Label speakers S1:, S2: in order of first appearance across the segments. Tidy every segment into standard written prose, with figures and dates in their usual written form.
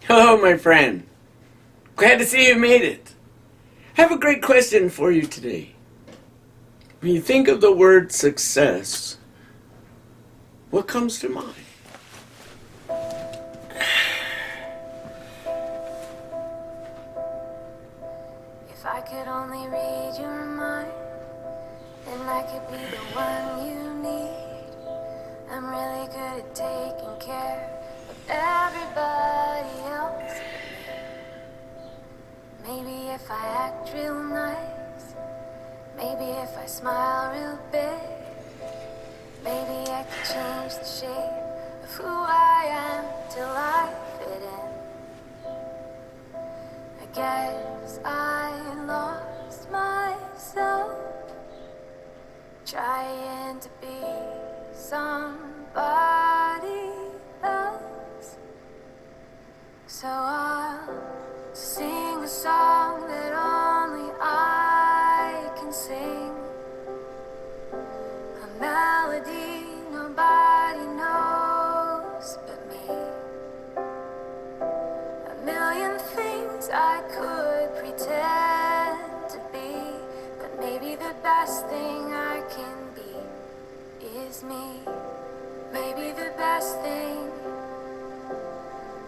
S1: Hello, my friend. Glad to see you made it. I have a great question for you today. When you think of the word success, what comes to mind?
S2: If I could only read your mind, then I could be the one you need. I'm really good at taking care of everybody else. Maybe if I act real nice, maybe if I smile real big, maybe I could change the shape of who I am till I fit in. I guess I lost myself trying to be somebody else. So I'll sing a song that only I can sing, a melody nobody knows but me. A million things I could pretend to be, but maybe the best thing I can be is me. Maybe the best thing,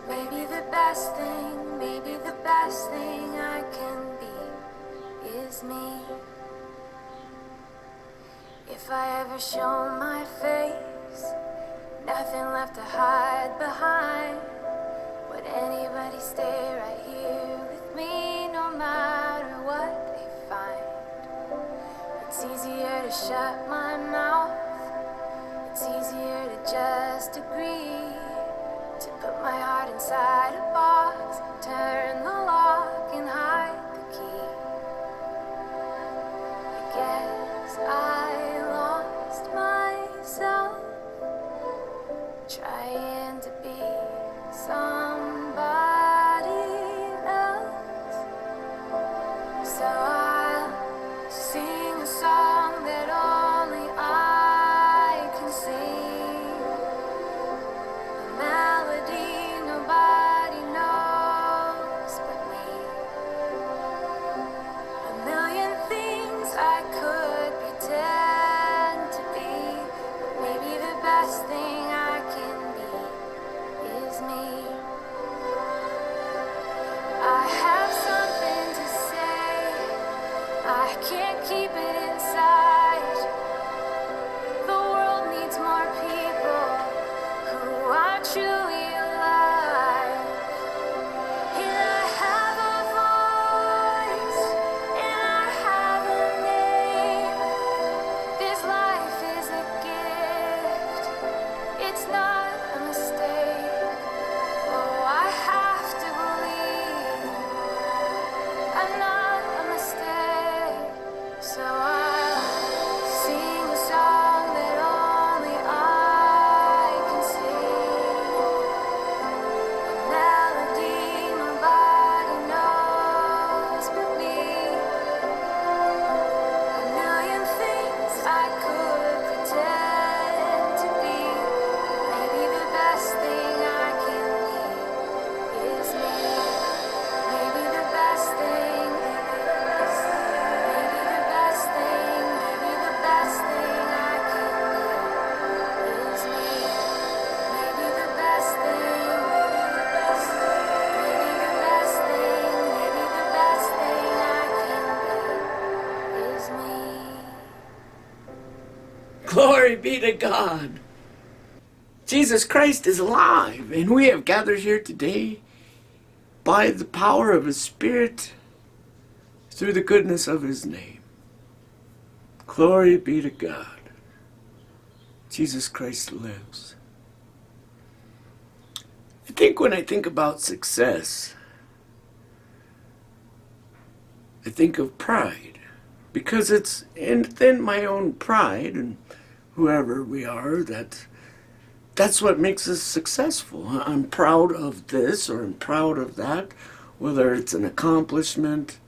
S2: maybe the best thing, maybe the best thing I can be is me. If I ever show my face, nothing left to hide behind, would anybody stay right here with me no matter what they find? It's easier to shut my mouth, it's easier to just agree, to put my heart inside a box, turn the lock and hide the key. I guess I lost myself trying to be somebody else. So I'll sing a song that only I can sing, a melody nobody knows but me. A million things I could pretend to be, but maybe the best thing I can be is me. I have something to say, I can't keep it inside. The world needs more people who are truly alive. And I have a voice, and I have a name. This life is a gift, it's not a mistake. Oh, I have to believe I'm not a mistake. So I'll sing a song that only I can sing, a melody nobody knows but me. A million things I could pretend to be, maybe the best thing I can be is me. Maybe the best thing, maybe the best thing, maybe the best thing I can be is me. Maybe the best thing, maybe the best thing, maybe the best thing I can be is me.
S1: Glory be to God. Jesus Christ is alive, and we have gathered here today by the power of His Spirit through the goodness of His name. Glory be to God. Jesus Christ lives. I think when I think about success, I think of pride, because it's within my own pride and whoever we are that's what makes us successful. I'm proud of this or I'm proud of that, whether it's an accomplishment,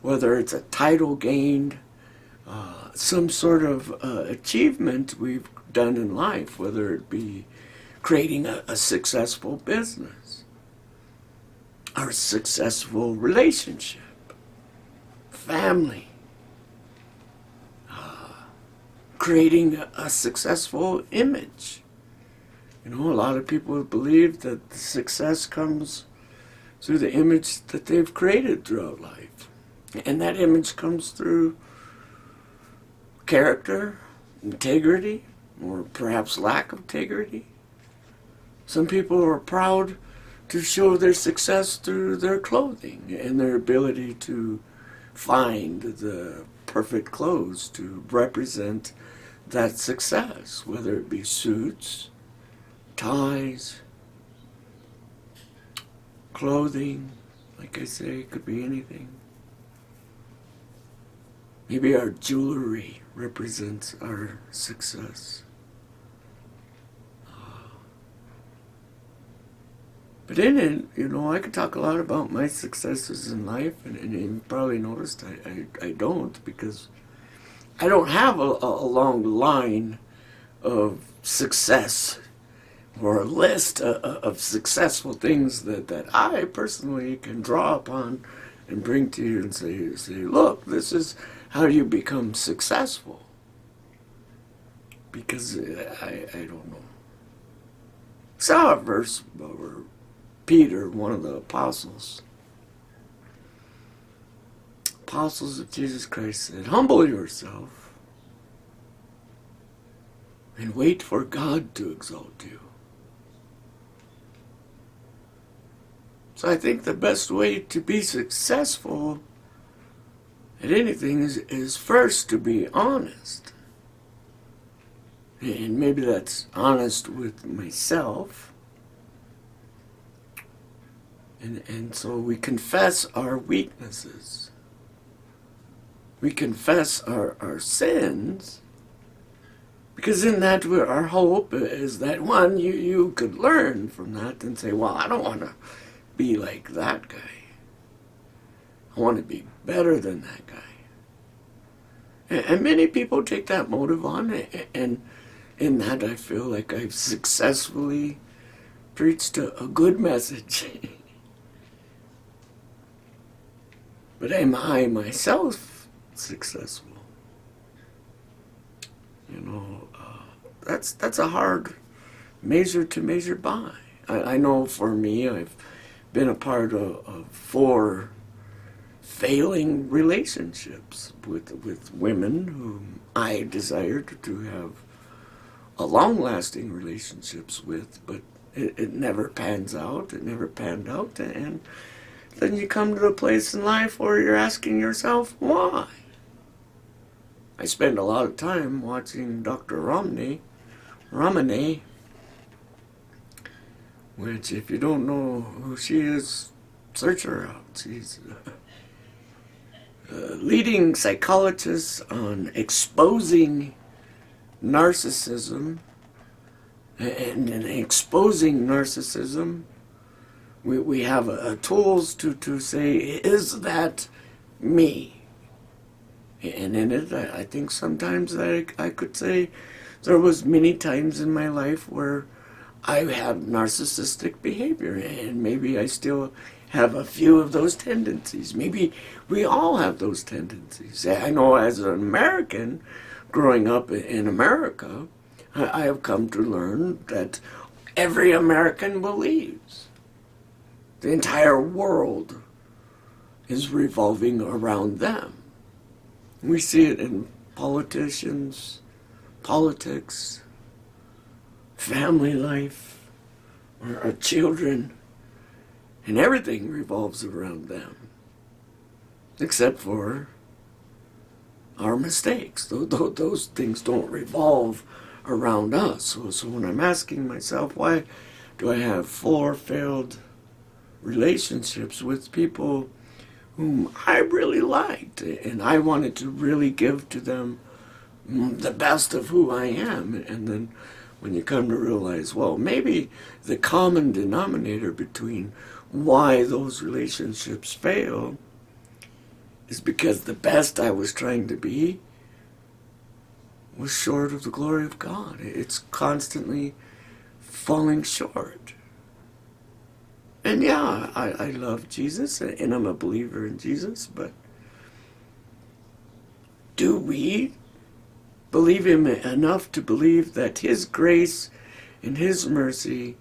S1: whether it's a title gained, some sort of achievement we've done in life, whether it be creating a successful business. our successful relationship, family, creating a successful image. You know, a lot of people believe that the success comes through the image that they've created throughout life. And that image comes through character, integrity, or perhaps lack of integrity. Some people are proud to show their success through their clothing and their ability to find the perfect clothes to represent that success, whether it be suits, ties, clothing. Like I say, it could be anything. Maybe our jewelry represents our success. But in it, you know, I could talk a lot about my successes in life, and you probably noticed I don't, because I don't have a long line of success or a list of successful things that I personally can draw upon and bring to you and say, look, this is how you become successful. Because I don't know. Saw a verse where Peter, one of the apostles of Jesus Christ, said, humble yourself and wait for God to exalt you. So I think the best way to be successful at anything is first to be honest. And maybe that's honest with myself. And so we confess our weaknesses. We confess our sins. Because in that, our hope is that, one, you could learn from that and say, well, I don't want to be like that guy. I want to be better than that guy. And many people take that motive on, and in that I feel like I've successfully preached a good message. But am I myself successful? You know, that's a hard measure to measure by. I know for me, I've been a part of 4 failing relationships with women whom I desired to have a long-lasting relationships with, but it never pans out. It never panned out, and then you come to a place in life where you're asking yourself, why? I spend a lot of time watching Dr. Romney, which, if you don't know who she is, search her out. She's a leading psychologist on exposing narcissism, and in exposing narcissism, we have tools to say, is that me? And in it, I think sometimes I could say there was many times in my life where I had narcissistic behavior, and maybe I still have a few of those tendencies. Maybe we all have those tendencies. I know as an American, growing up in America, I have come to learn that every American believes the entire world is revolving around them. We see it in politicians, politics, family life, our children, and everything revolves around them, except for our mistakes. Those things don't revolve around us. So when I'm asking myself, why do I have 4 failed relationships with people whom I really liked, and I wanted to really give to them the best of who I am, and then when you come to realize, well, maybe the common denominator between why those relationships fail is because the best I was trying to be was short of the glory of God. It's constantly falling short. And yeah, I love Jesus, and I'm a believer in Jesus, but do we believe him enough to believe that his grace and his mercy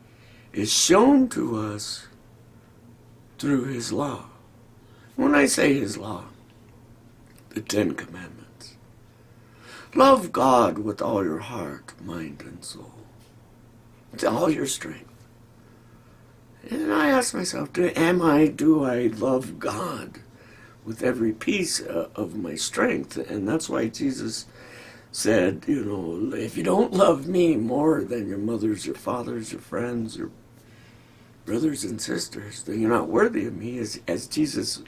S1: is shown to us through his law? When I say his law, the Ten Commandments. Love God with all your heart, mind, and soul. With all your strength. And I ask myself, do I love God with every piece of my strength? And that's why Jesus said, if you don't love me more than your mothers, your fathers, your friends, your brothers and sisters, then you're not worthy of me. As Jesus,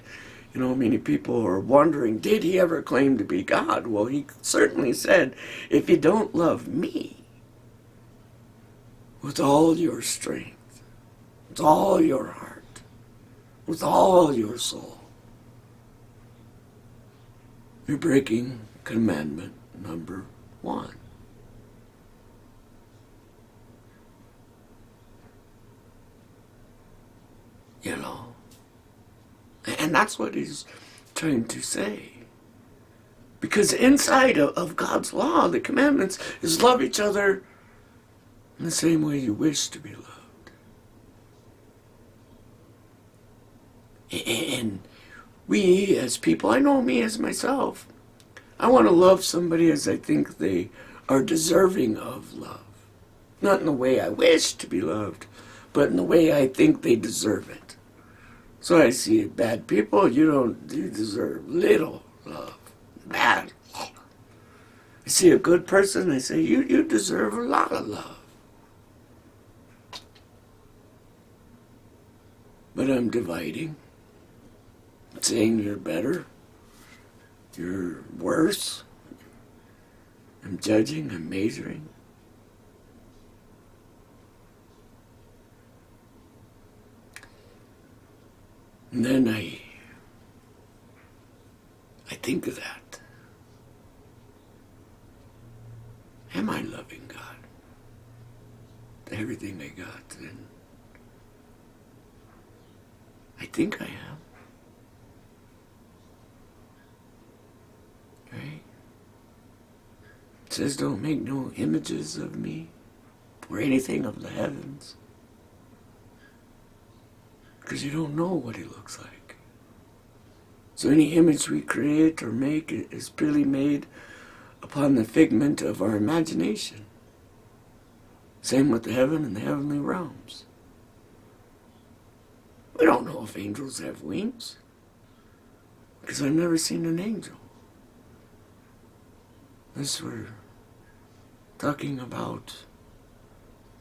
S1: many people are wondering, did he ever claim to be God? Well, he certainly said, if you don't love me with all your strength, with all your heart, with all your soul, you're breaking commandment number 1. And that's what he's trying to say. Because inside of God's law, the commandments, is love each other in the same way you wish to be loved. And we as people, I know me as myself, I want to love somebody as I think they are deserving of love. Not in the way I wish to be loved, but in the way I think they deserve it. So I see bad people, you deserve little love. Bad. I see a good person, I say, you deserve a lot of love. But I'm dividing. Saying you're better, you're worse. I'm judging, I'm measuring. And then I think of that. Am I loving God? Everything I got, and I think I am. Right? It says don't make no images of me or anything of the heavens. Because you don't know what he looks like. So any image we create or make is purely made upon the figment of our imagination. Same with the heaven and the heavenly realms. We don't know if angels have wings. Because I've never seen an angel. Unless we're talking about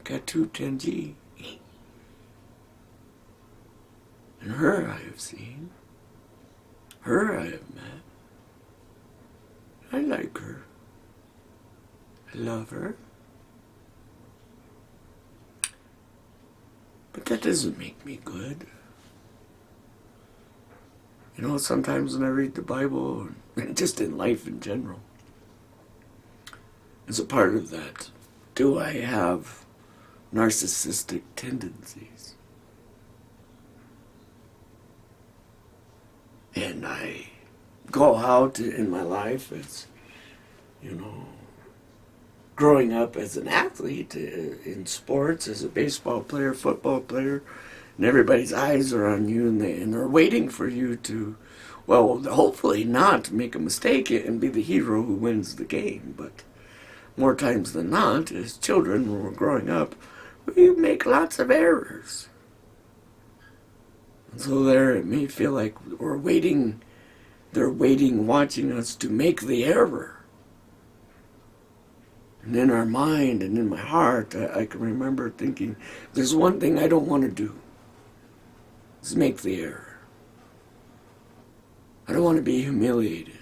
S1: Katu Tenji. And her I have seen. Her I have met. I like her. I love her. But that doesn't make me good. Sometimes when I read the Bible, and just in life in general, as a part of that, do I have narcissistic tendencies? And I go out in my life as, growing up as an athlete in sports, as a baseball player, football player, and everybody's eyes are on you, and they're waiting for you to, well, hopefully not make a mistake and be the hero who wins the game. But more times than not, as children, when we're growing up, we make lots of errors. And so there it may feel like they're waiting, watching us to make the error. And in our mind and in my heart, I can remember thinking, there's one thing I don't want to do, is make the error. I don't want to be humiliated.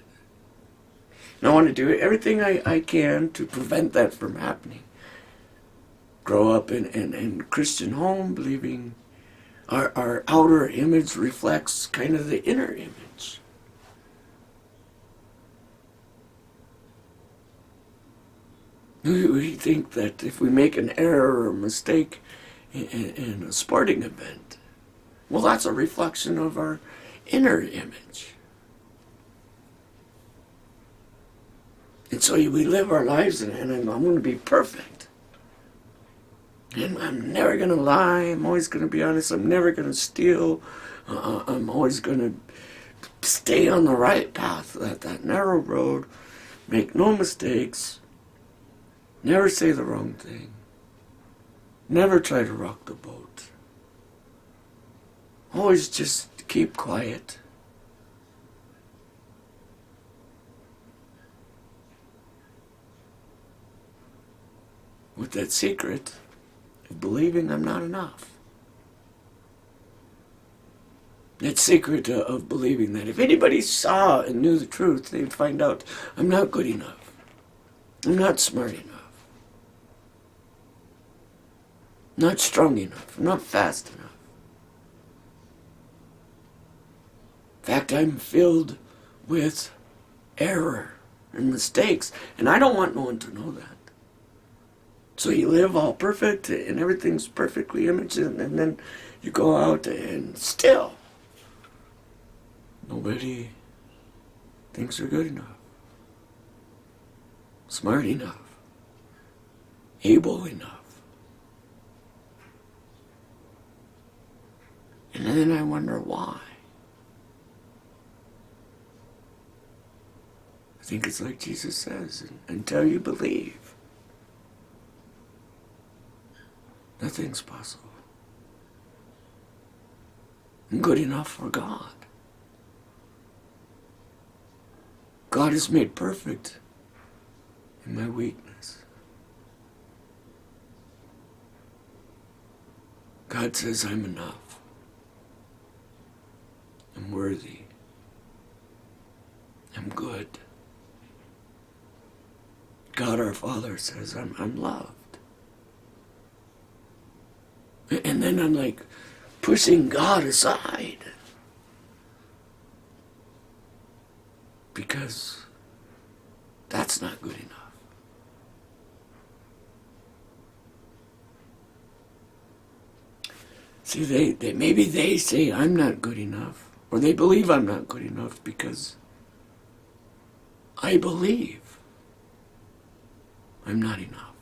S1: And I want to do everything I can to prevent that from happening. Grow up in a Christian home, believing our outer image reflects kind of the inner image. We think that if we make an error or mistake in a sporting event, Well, that's a reflection of our inner image. And so we live our lives, and I'm going to be perfect. And I'm never going to lie. I'm always going to be honest. I'm never going to steal. I'm always going to stay on the right path, that narrow road. Make no mistakes. Never say the wrong thing. Never try to rock the boat. Always just keep quiet. With that secret of believing I'm not enough. That secret of believing that if anybody saw and knew the truth, they'd find out I'm not good enough. I'm not smart enough. Not strong enough. Not fast enough. In fact, I'm filled with error and mistakes, and I don't want no one to know that. So you live all perfect, and everything's perfectly imaged, and then you go out and still nobody thinks you're good enough, smart enough, able enough. And then I wonder why. I think it's like Jesus says, until you believe, nothing's possible. I'm good enough for God. God is made perfect in my weakness. God says I'm enough. I'm worthy. I'm good. God our Father says I'm loved. And then I'm like pushing God aside. Because that's not good enough. See, maybe they say I'm not good enough, or they believe I'm not good enough because I believe I'm not enough.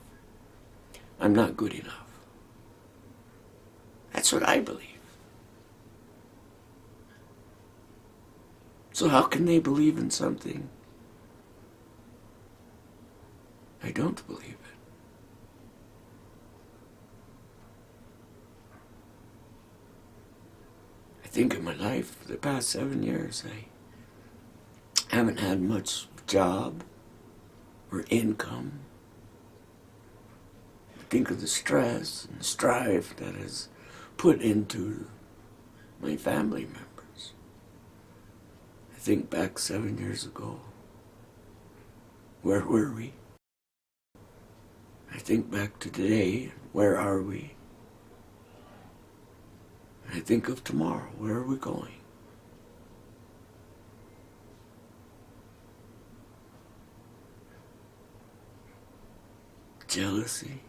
S1: I'm not good enough. That's what I believe. So how can they believe in something I don't believe in? I think in my life, for the past 7 years, I haven't had much job or income. I think of the stress and strife that is put into my family members. I think back 7 years ago. Where were we? I think back to today. Where are we? I think of tomorrow. Where are we going? Jealousy,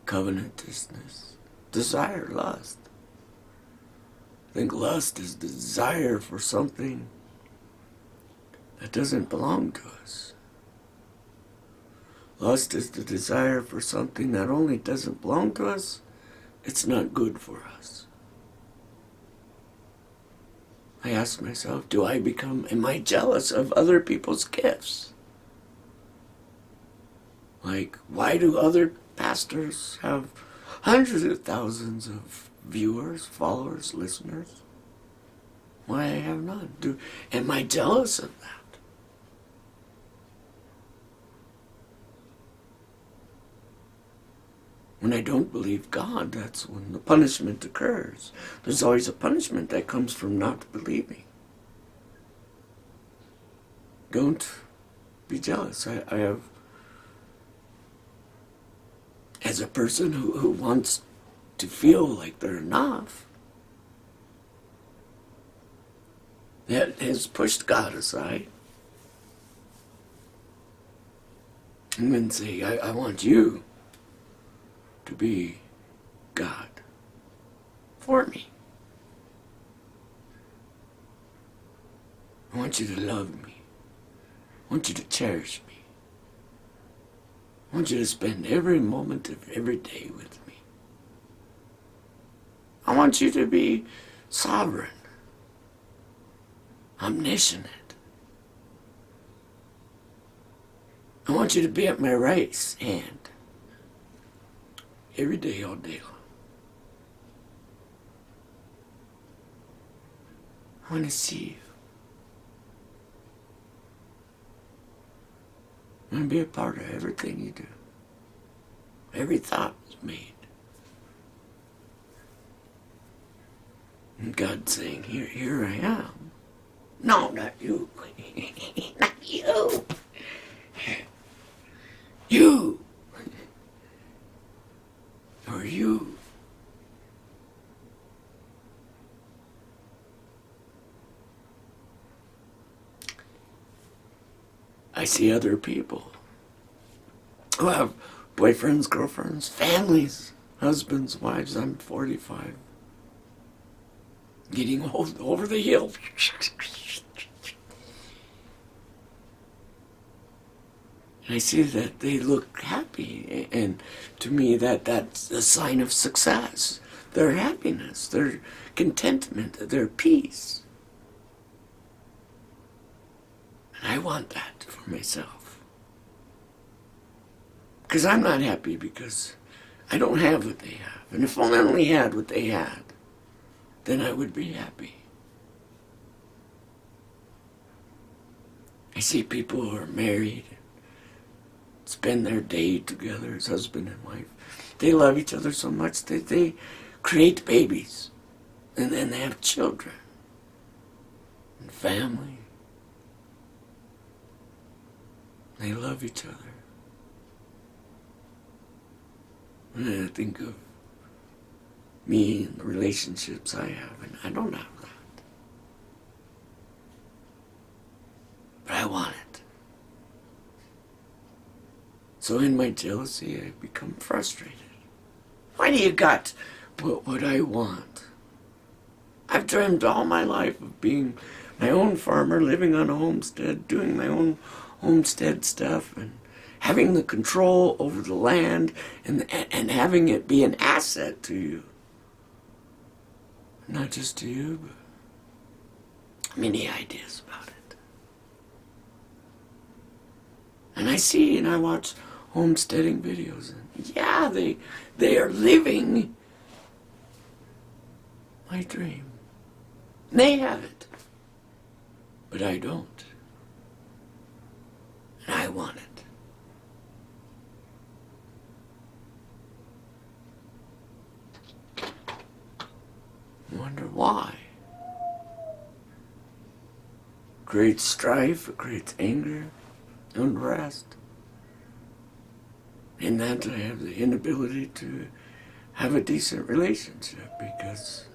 S1: covetousness, desire, lust. I think lust is the desire for something that doesn't belong to us. Lust is the desire for something that only doesn't belong to us, it's not good for us. I ask myself, am I jealous of other people's gifts? Like, why do other pastors have hundreds of thousands of viewers, followers, listeners? Why I have none? Am I jealous of that? When I don't believe God, that's when the punishment occurs. There's always a punishment that comes from not believing. Don't be jealous. I have, as a person who wants to feel like they're enough, that has pushed God aside. And then say, I want you to be God. for me. I want you to love me. I want you to cherish me. I want you to spend every moment of every day with me. I want you to be sovereign, omniscient. I want you to be at my right hand every day, all day long. I want to see you. I want to be a part of everything you do. Every thought is made. And God's saying, here I am. No, not you. Not you. You. Or you. I see other people who have boyfriends, girlfriends, families, husbands, wives. I'm 45. Getting old, over the hill. And I see that they look happy. And to me, that's a sign of success. Their happiness, their contentment, their peace. And I want that for myself. Because I'm not happy because I don't have what they have. And if I only had what they had, then I would be happy. I see people who are married, spend their day together as husband and wife. They love each other so much that they create babies. And then they have children and family. They love each other. And I think of me and the relationships I have, and I don't have that. But I want it. So in my jealousy, I become frustrated. Why do you got what I want? I've dreamed all my life of being my own farmer, living on a homestead, doing my own homestead stuff, and having the control over the land, and having it be an asset to you. Not just to you, but many ideas about it. And I see and I watch homesteading videos, and yeah, they are living my dream. They have it, but I don't. And I want it. Wonder why. Creates strife, it creates anger, unrest. In that I have the inability to have a decent relationship because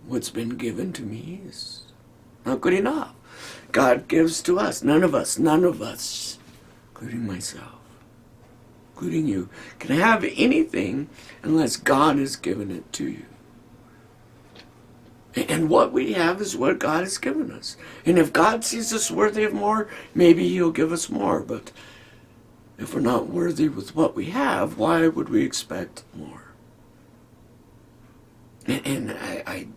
S1: what's been given to me is not good enough. God gives to us, none of us, including myself, including you, can have anything unless God has given it to you. And what we have is what God has given us. And if God sees us worthy of more, maybe He'll give us more. But if we're not worthy with what we have, why would we expect more? And I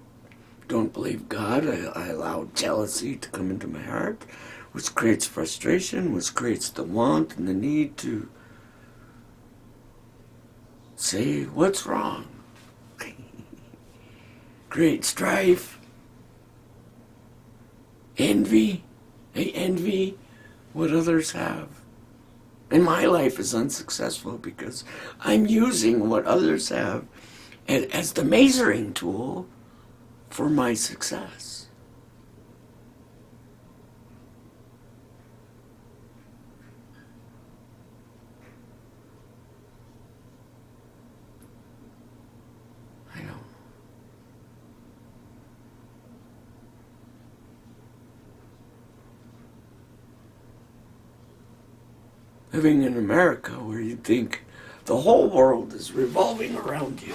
S1: don't believe God. I allow jealousy to come into my heart, which creates frustration, which creates the want and the need to say, what's wrong? Create strife, envy. I envy what others have. And my life is unsuccessful because I'm using what others have as the measuring tool for my success. I know. Living in America where you think the whole world is revolving around you.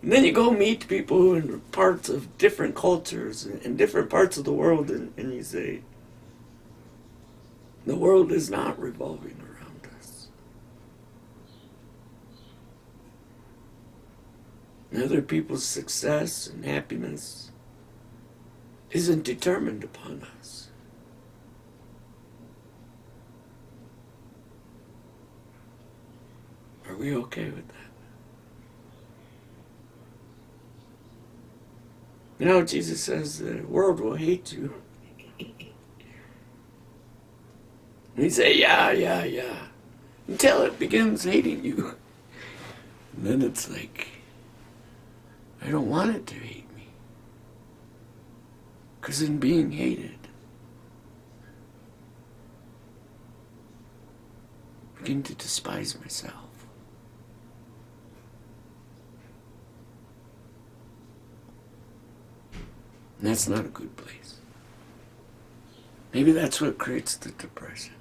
S1: And then you go meet people who are in parts of different cultures and different parts of the world, and you say, the world is not revolving around us. And other people's success and happiness isn't determined upon us. Are we okay with that? You know, Jesus says the world will hate you. And you say, yeah, until it begins hating you. And then it's like, I don't want it to hate me. Because in being hated, I begin to despise myself. And that's not a good place. Maybe that's what creates the depression.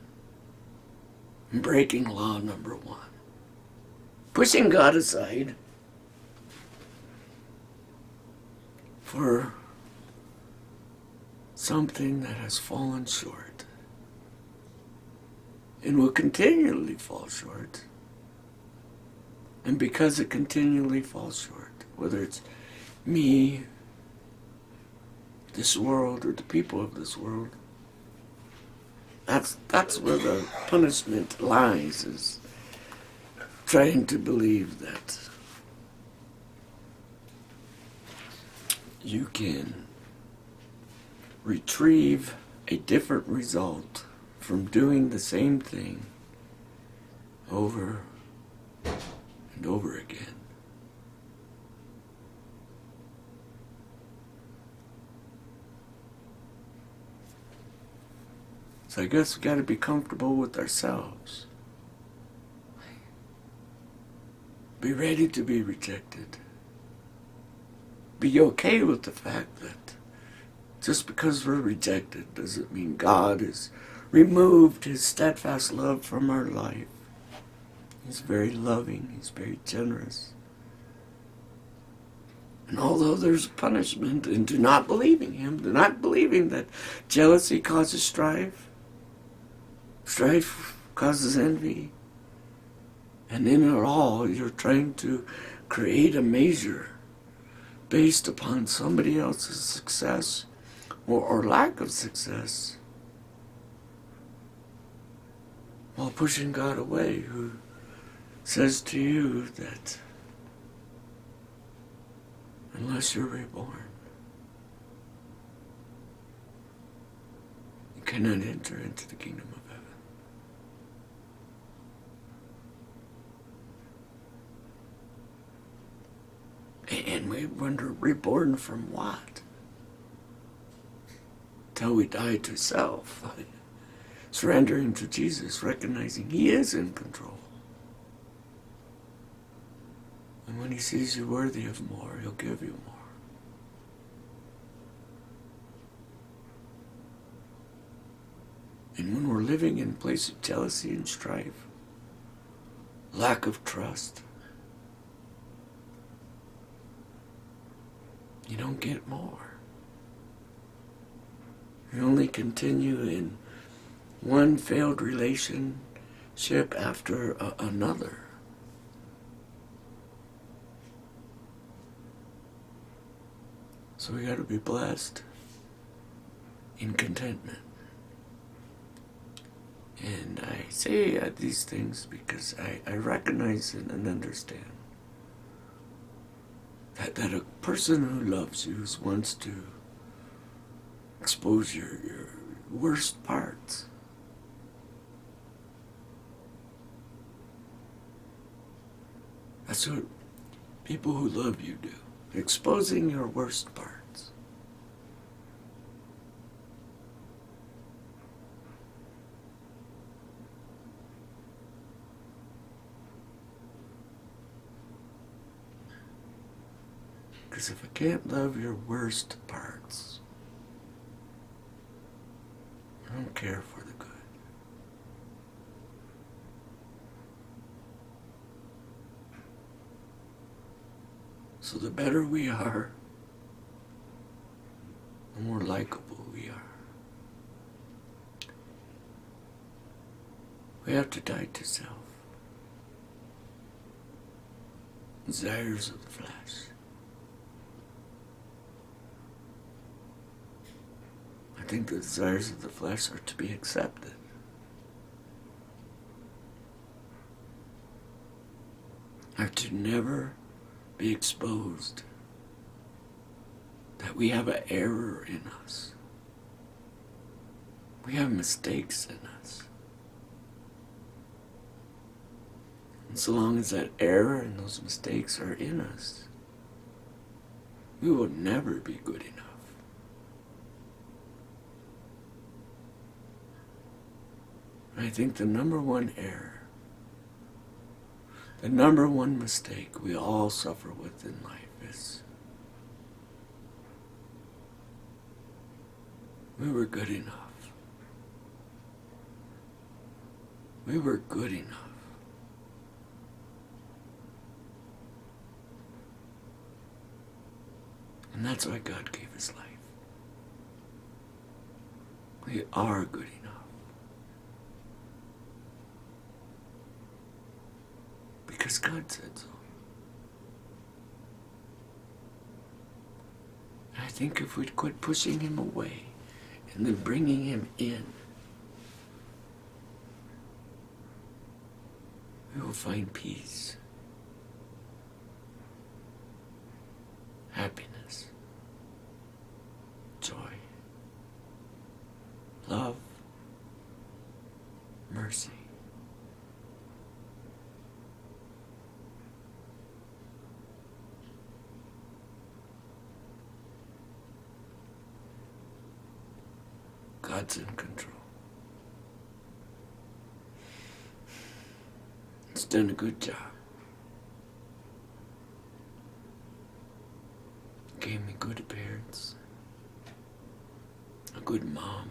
S1: Breaking law number 1. Pushing God aside for something that has fallen short and will continually fall short. And because it continually falls short, whether it's me, this world, or the people of this world, that's where the punishment lies, is trying to believe that you can retrieve a different result from doing the same thing over and over again. So I guess we got to be comfortable with ourselves. Be ready to be rejected. Be okay with the fact that just because we're rejected doesn't mean God has removed His steadfast love from our life. He's very loving. He's very generous. And although there's punishment into not believing Him, to not believing that jealousy causes strife, strife causes envy, and in it all you're trying to create a measure based upon somebody else's success or lack of success, while pushing God away, who says to you that unless you're reborn, you cannot enter into the kingdom of heaven. And we wonder, reborn from what? Till we die to self. Surrendering to Jesus, recognizing He is in control. And when He sees you worthy of more, He'll give you more. And when we're living in a place of jealousy and strife, lack of trust, you don't get more. You only continue in one failed relationship after another. So we got to be blessed in contentment. And I say these things because I recognize and understand that a person who loves you wants to expose your worst parts. That's what people who love you do, exposing your worst parts. Because if I can't love your worst parts, I don't care for the good. So the better we are, the more likable we are. We have to die to self. Desires of the flesh. I think the desires of the flesh are to be accepted. Are to never be exposed that we have an error in us. We have mistakes in us. And so long as that error and those mistakes are in us, we will never be good enough. I think the number one error, the number one mistake we all suffer with in life is we were good enough. We were good enough. And that's why God gave his life. We are good enough. Because God said so. And I think if we'd quit pushing him away and then bringing him in, we will find peace, happiness, joy, love, mercy. God's in control. He's done a good job. Gave me good parents. A good mom.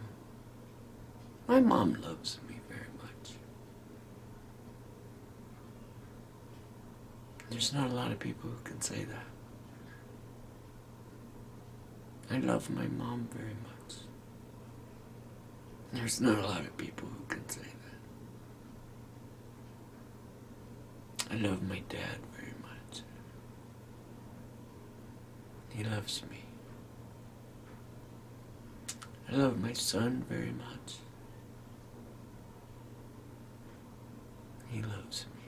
S1: My mom loves me very much. There's not a lot of people who can say that. I love my mom very much. There's not a lot of people who can say that. I love my dad very much. He loves me. I love my son very much. He loves me.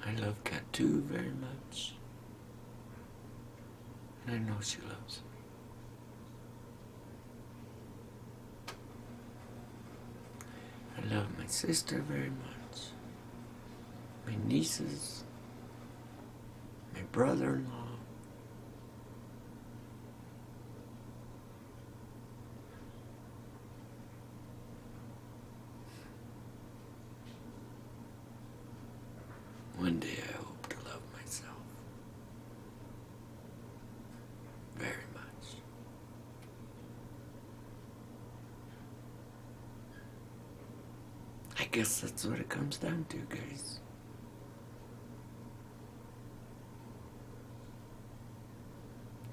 S1: I love Katu very much. And I know she loves me. I love my sister very much, my nieces, my brother-in-law. One day I hope to love myself very much. I guess that's what it comes down to, guys.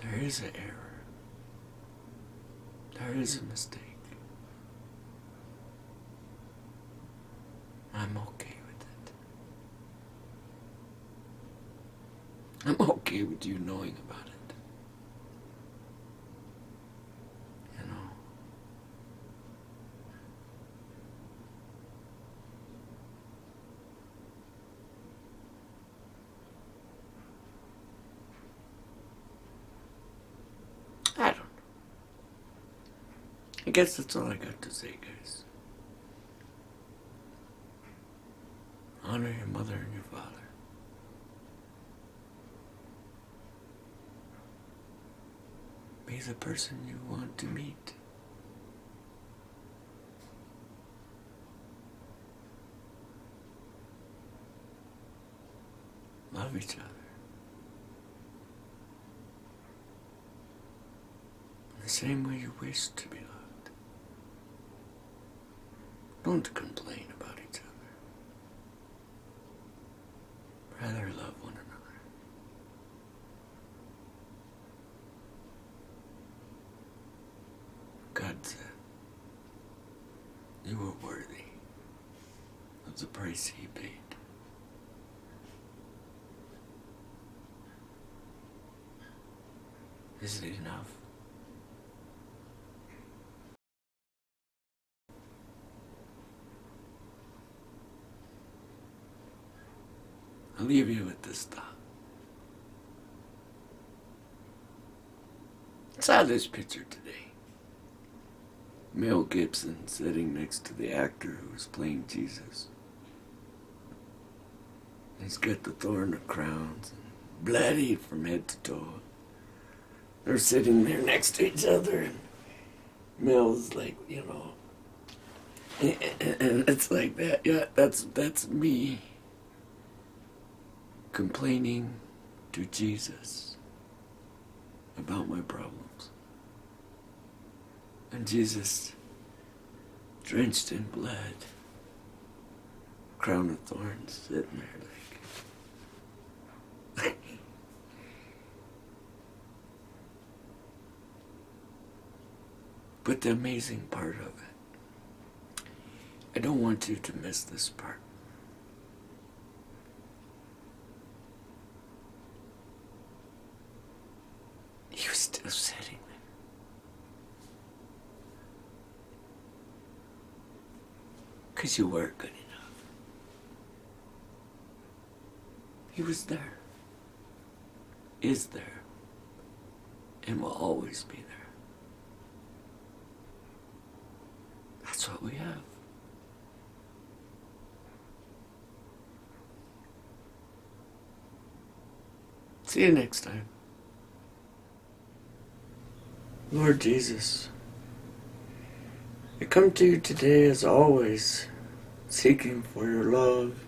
S1: There is an error. There is a mistake. I'm okay with it. I'm okay with you knowing about it. You know. I don't know. I guess that's all I got to say, guys. Honor your mother and your father. Be the person you want to meet. Love each other. The same way you wish to be loved. Don't complain about each other. Rather love one another. God said you were worthy of the price he paid. Is it enough? I'll leave you with this thought. I saw this picture today. Mel Gibson sitting next to the actor who was playing Jesus. He's got the thorn of crowns and bloody from head to toe. They're sitting there next to each other, and Mel's like, and it's like that. Yeah, that's me complaining to Jesus about my problems. And Jesus, drenched in blood, crown of thorns, sitting there like But the amazing part of it, I don't want you to miss this part. He was still sitting there. Because you weren't good enough. He was there, is there, and will always be there. That's what we have. See you next time. Lord Jesus, I come to you today as always, seeking for your love,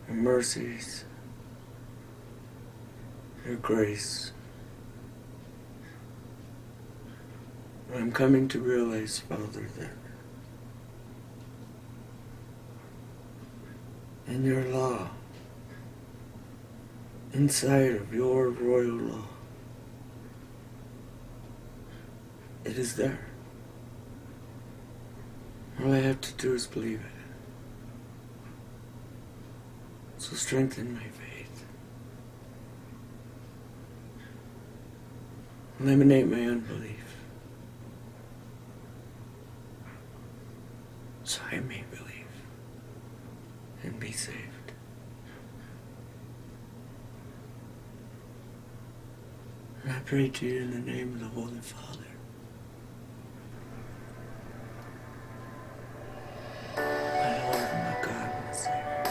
S1: your mercies, your grace. I'm coming to realize, Father, that in your law, inside of your royal law, it is there. All I have to do is believe it. So strengthen my faith. Eliminate my unbelief. So I may believe and be saved. And I pray to you in the name of the Holy Father, my Lord and my God and my Savior.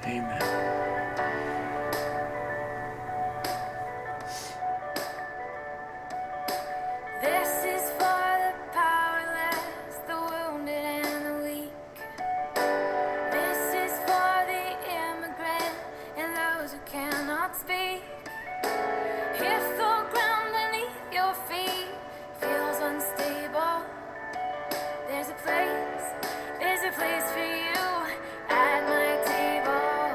S1: Amen.
S2: This is for the powerless, the wounded and the weak. This is for the immigrant and those who cannot speak. If the ground beneath your feet feels unstable, there's a place for you at my table.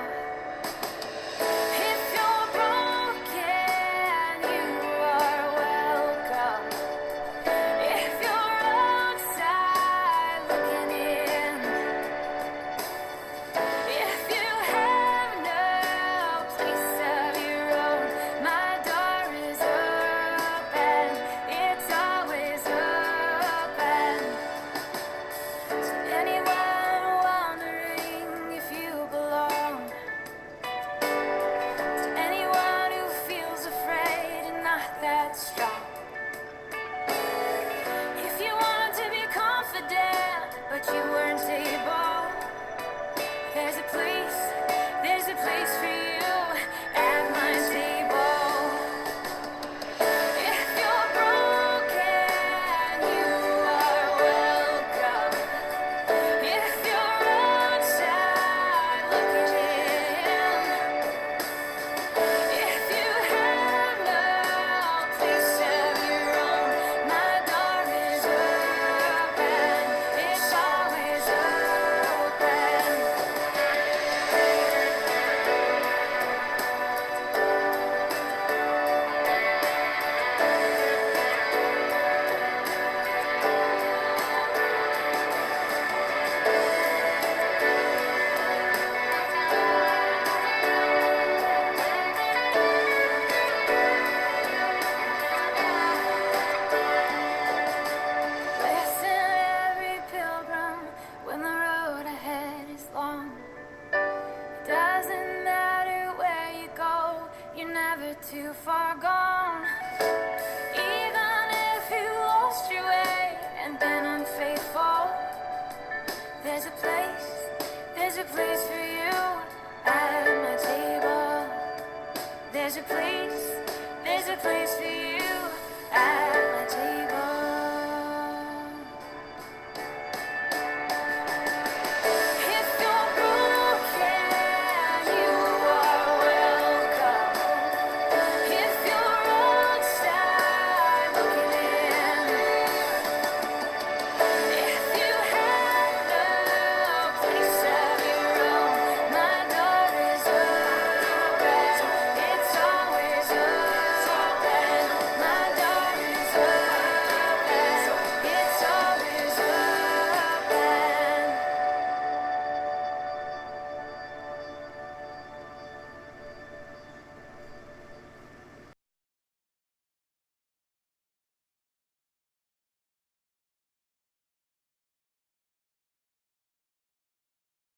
S2: too far gone. Even if you lost your way and been unfaithful, there's a place for you at my table. There's a place for you at